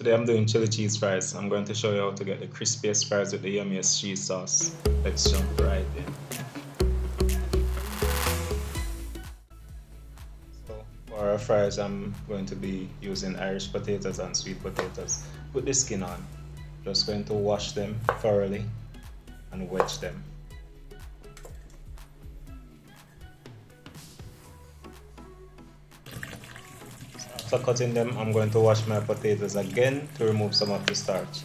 Today I'm doing chili cheese fries. I'm going to show you how to get the crispiest fries with the yummiest cheese sauce. Let's jump right in. So for our fries, I'm going to be using Irish potatoes and sweet potatoes. Put the skin on. Just going to wash them thoroughly and wedge them. After cutting them, I'm going to wash my potatoes again to remove some of the starch.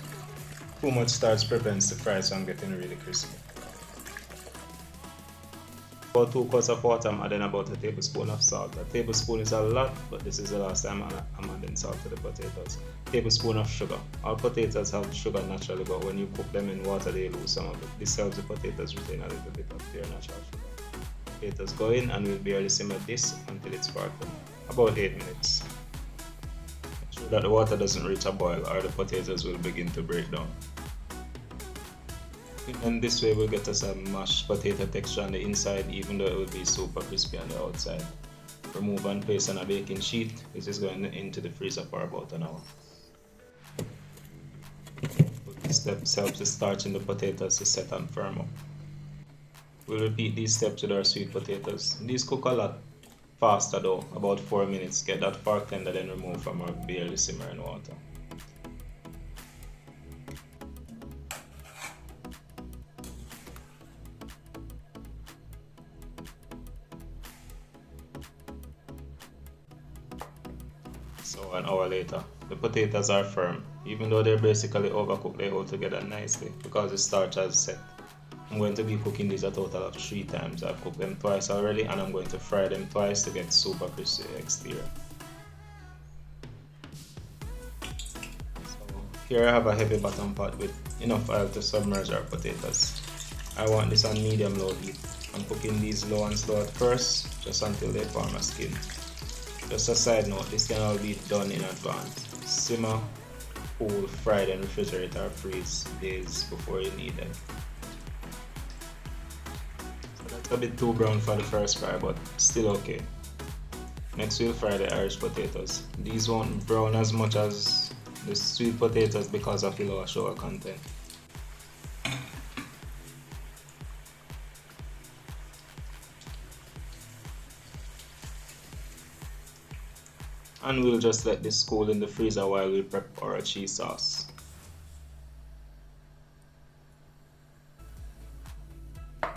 Too much starch prevents the fries from getting really crispy. About 2 cups of water, I'm adding about a tablespoon of salt. A tablespoon is a lot, but this is the last time I'm adding salt to the potatoes. Tablespoon of sugar. All potatoes have sugar naturally, but when you cook them in water, they lose some of it. This helps the potatoes retain a little bit of their natural sugar. Potatoes go in and we'll barely simmer this until it's sparkling. About 8 minutes. Make sure that the water doesn't reach a boil or the potatoes will begin to break down. And this way we'll get us a mashed potato texture on the inside, even though it will be super crispy on the outside. Remove and place on a baking sheet. This is going into the freezer for about an hour. These steps help the starch in the potatoes to set and firm up. We'll repeat these steps with our sweet potatoes. These cook a lot faster though, about 4 minutes. Get that far tender, then remove from our barely simmering water. So an hour later, the potatoes are firm. Even though they're basically overcooked, they hold together nicely because the starch has set. I'm going to be cooking these a total of 3 times. I've cooked them twice already and I'm going to fry them twice to get super crispy exterior. So here I have a heavy bottom pot with enough oil to submerge our potatoes. I want this on medium-low heat. I'm cooking these low and slow at first, just until they form a skin. Just a side note, this can all be done in advance. Simmer, cool, fry, then refrigerate or freeze days before you need them. So that's a bit too brown for the first fry, but still okay. Next we'll fry the Irish potatoes. These won't brown as much as the sweet potatoes because of the lower sugar content. And we'll just let this cool in the freezer while we prep our cheese sauce. I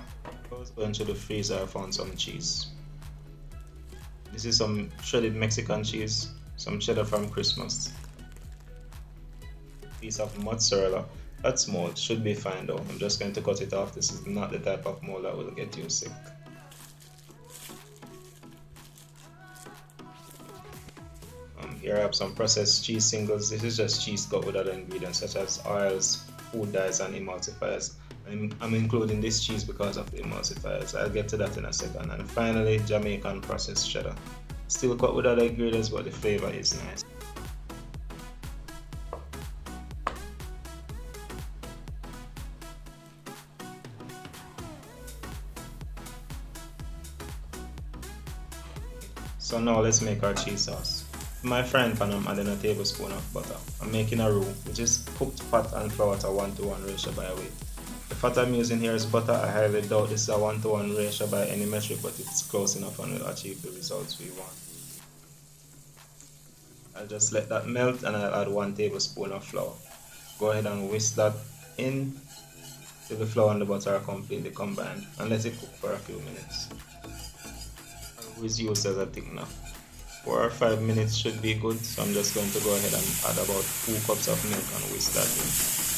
was going to the freezer, I found some cheese. This is some shredded Mexican cheese, some cheddar from Crispiest, piece of mozzarella. That's mold, should be fine though. I'm just going to cut it off. This is not the type of mold that will get you sick. Here I have some processed cheese singles. This is just cheese cut with other ingredients such as oils, food dyes and emulsifiers. I'm including this cheese because of the emulsifiers. I'll get to that in a second. And finally, Jamaican processed cheddar. Still cut with other ingredients, but the flavor is nice. So now let's make our cheese sauce. In my frying pan, I'm adding a tablespoon of butter. I'm making a roux, which is cooked fat and flour at a 1:1 ratio by weight. The fat I'm using here is butter. I highly doubt this is a 1:1 ratio by any metric, but it's close enough and will achieve the results we want. I'll just let that melt and I'll add 1 tablespoon of flour. Go ahead and whisk that in till the flour and the butter are completely combined and let it cook for a few minutes. I'll always use as a thickener. 4 or 5 minutes should be good, so I'm just going to go ahead and add about 2 cups of milk and whisk that in.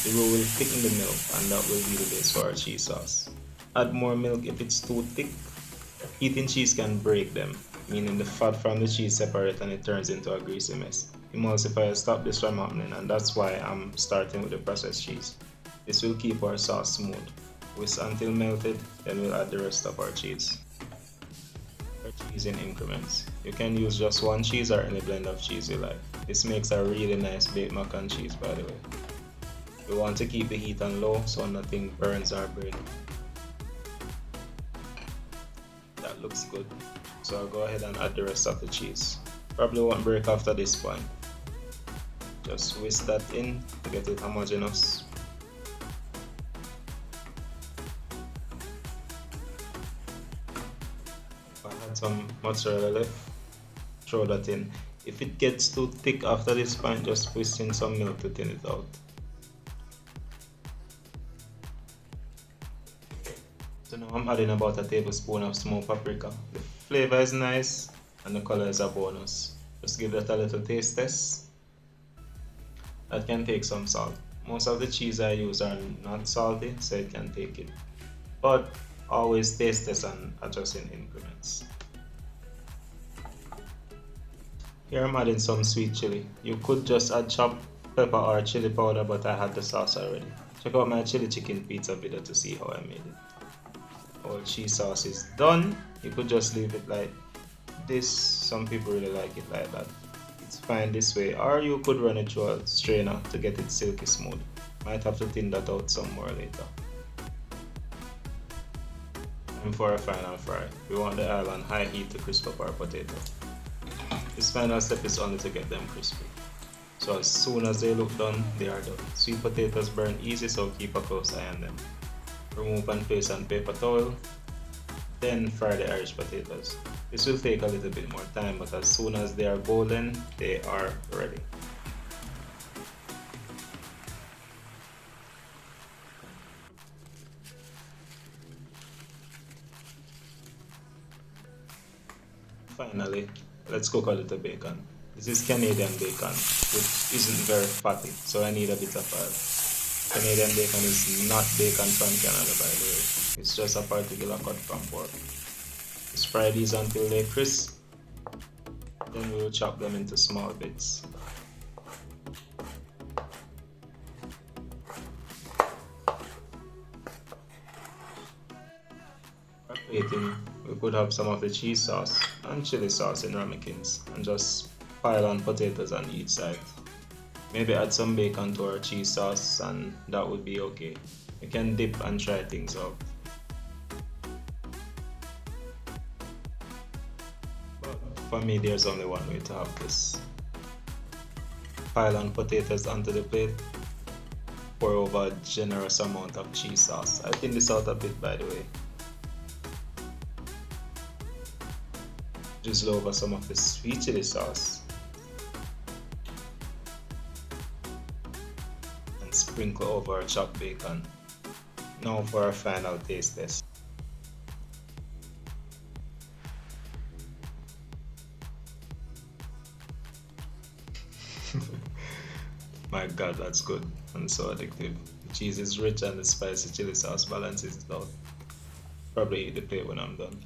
The roux will thicken the milk and that will be the base for our cheese sauce. Add more milk if it's too thick. Heating cheese can break them, meaning the fat from the cheese separates and it turns into a greasy mess. Emulsifiers stop this from happening and that's why I'm starting with the processed cheese. This will keep our sauce smooth. Whisk until melted, then we'll add the rest of our cheese. Cheese in increments. You can use just 1 cheese or any blend of cheese you like. This makes a really nice baked mac and cheese, by the way. We want to keep the heat on low so nothing burns our bread. That looks good. So I'll go ahead and add the rest of the cheese. Probably won't break after this point. Just whisk that in to get it homogeneous. If I had some mozzarella left, throw that in. If it gets too thick after this point, just whisk in some milk to thin it out. So now I'm adding about a tablespoon of smoked paprika. The flavor is nice and the color is a bonus. Just give that a little taste test. That can take some salt. Most of the cheese I use are not salty, so it can take it. But always taste test and adjust in increments. Here I'm adding some sweet chili. You could just add chopped pepper or chili powder, but I had the sauce already. Check out my chili chicken pizza video to see how I made it. All cheese sauce is done. You could just leave it like this. Some people really like it like that. It's fine this way, or you could run it through a strainer to get it silky smooth. Might have to thin that out some more later. And for a final fry, we want the oil on high heat to crisp up our potato. This final step is only to get them crispy. So as soon as they look done, they are done. Sweet potatoes burn easy, so keep a close eye on them. Remove and place on paper towel. Then fry the Irish potatoes. This will take a little bit more time, but as soon as they are golden, they are ready. Finally, let's cook a little bacon. This is Canadian bacon, which isn't very fatty, so I need a bit of oil. Canadian bacon is not bacon from Canada, by the way. It's just a particular cut from pork. Just fry these until they're crisp. Then we will chop them into small bits. For plating, we could have some of the cheese sauce and chili sauce in ramekins and just pile on potatoes on each side. Maybe add some bacon to our cheese sauce and that would be okay. You can dip and try things out. But for me, there's only one way to have this. Pile on potatoes onto the plate. Pour over a generous amount of cheese sauce. I thin this out a bit, by the way. Drizzle over some of the sweet chili sauce. And sprinkle over our chopped bacon. Now for our final taste test. My god, that's good and so addictive. The cheese is rich and the spicy chili sauce balances it out. Probably eat the plate when I'm done.